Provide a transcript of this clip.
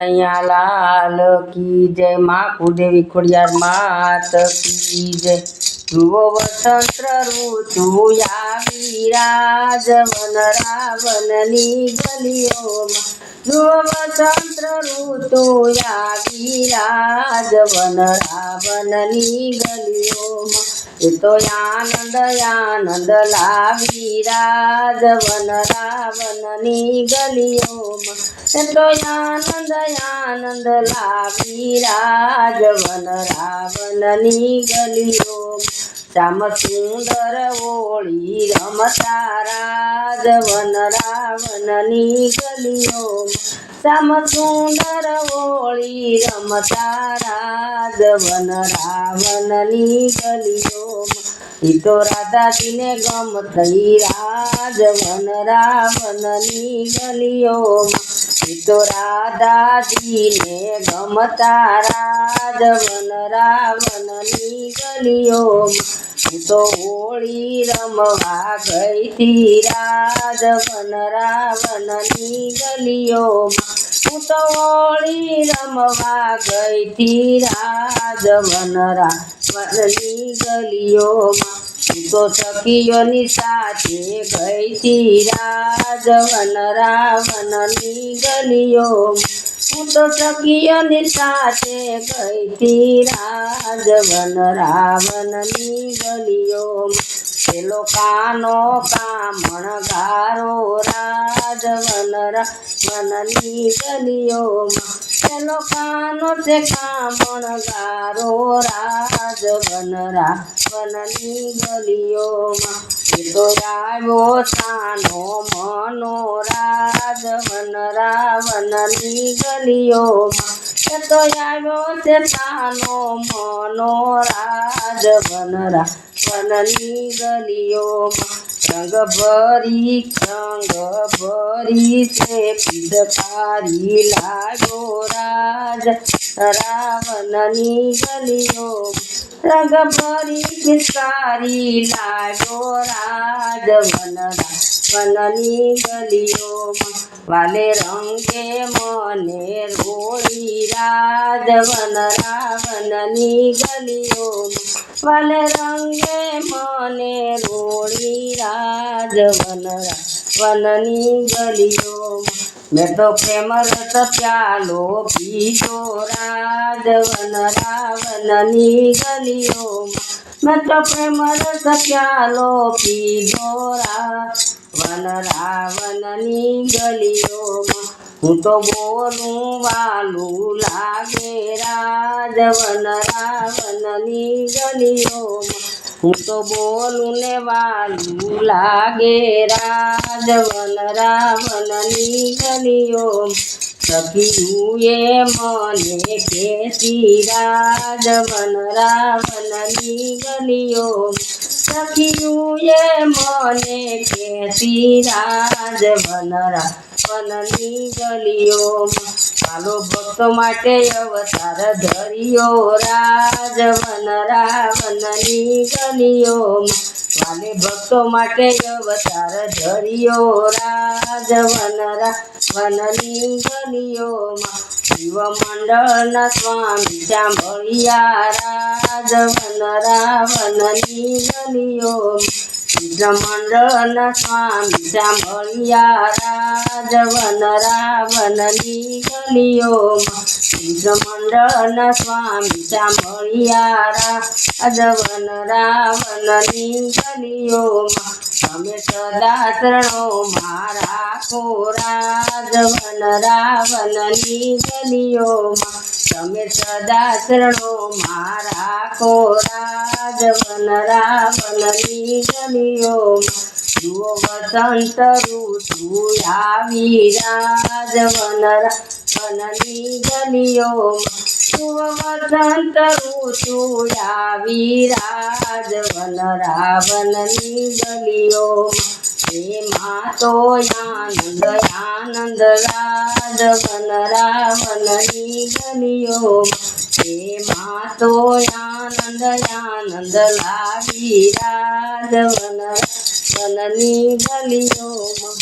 અહીંયા લાલ કી જય માં કુળદેવી ખોડિયાર માત કી જય। ધ્રુવો વસંત ઋતુ આવી રાજ વન રાવણની ગલીઓમાં। ધ્રુવો વસંત ઋતુ આવી રાજ વન રાવણની ગલીઓમાં। એ તો આનંદ આનંદ લાવી રાજ વન રાવણની ગલીઓમાં। એ તો આનંદ આનંદ લાવી રાજ વન રાવણની ગલીઓમાં। શ્યામ સુંદર ઓળી રમતા રાજ વન રાવણની ગલીઓમાં। શ્યામ સુંદર ઓળી રમતા રાજ વન રાવણની ગલીઓમાં। એ તો રાધાજીને ગમતી રાજ વન રાવણની ગલીઓમાં। એ તો રાધાજીને ગમતા રાજ વન રાવણની ગલીઓમાં। હું તો હોળી રમવા ગઈ થી રાજ વન રાવણની ગલીઓમાં। હું તો હોળી રમવા ગઈ થી રાજ વન રાવણની ગલીઓમાં। હું તો સખીઓની સાથે ગઈ થી રાજ વન રાવણની ગલીઓમાં। હું તો સખીઓની સાથે ગઈ થી રાજ વન રાવણની ગલીઓમાં। પેલો કાનો કામણ ગારો રાજ વન રાવણની ગલીઓમાં। પેલો કાનો છે કામણ ગારો રાજ વન રાવણની ગલીઓમાં। એ તો આવ્યો સાનો મનો રાજ વન રાવણની ગલીઓમાં। એ તો આવ્યો છે સાનો મનો રાજ વન રાવણની ગલીઓમાં। રંગ ભરી છે પિચકારી લાગ્યો રાજ રાવણની ગલીઓમાં। રંગ ભરી પિચકારી લાગ્યો રાજ વન રાવણની ગલીઓમાં। વાલે રંગે મને રોળી રાજ વન રાવણની ગલીઓમાં। વાલે રંગે મને રોળી રાજ વન રાવણની ગલીઓમાં। મેં તો પ્રેમ રસ પ્યાલો પીધો રાજ વન રાવણની ગલીઓમાં। મેં તો પ્રેમ રસ પ્યાલો પીધો રાજ વન રાવણની ગલીઓમાં। હું તો બોલું વાલું લાગે રાજ વન રાવણની ગલીઓમાં। હું તો બોલું ને વાલું લાગે રાજ વન રાવણની ગલીઓમાં। સખીયુએ મને કહેતી રાજ વન રાવણની ગલીઓમાં। સખીયુએ મને કહેતી રાજ વન રાવણની ગલીઓમાં। કાલો ભક્તો માટે અવતાર ધર્યો રાજ વન રાવણની ગલીઓમાં। વાલે ભક્તો માટે અવતાર ધર્યો રાજ વન રાવણની ગલીઓમાં। શિવ મંડળના સ્વામી સાંભળ્યા રાજ વન રાવણની ગલીઓમાં। કૃષ્ણ મંડળના સ્વામી સાંભળ્યા રાજ વન રાવણની ગલીઓમાં। કૃષ્ણ મંડળના સ્વામી સાંભળ્યા રાજ વન રાવણની ગલીઓમાં। તમે સદા શરણોમાં રાખો રાજ વન રાવણની ગલીઓમાં। તમે સદા શરણોમાં રાખો રાજ વન રાવણની ગલીઓમાં। જુઓ વસંત ઋતુ આવી રાજ વન રાવણની ગલીઓમાં। જુઓ વસંત ઋતુ આવી રાજ વન રાવણની ગલીઓમાં। એમાં તો આનંદ આનંદ રાજ વન રાવણની ગલીઓમાં। એમાં તો આનંદ આનંદ લાવી રાજ વન રાવણની ગલીઓમાં।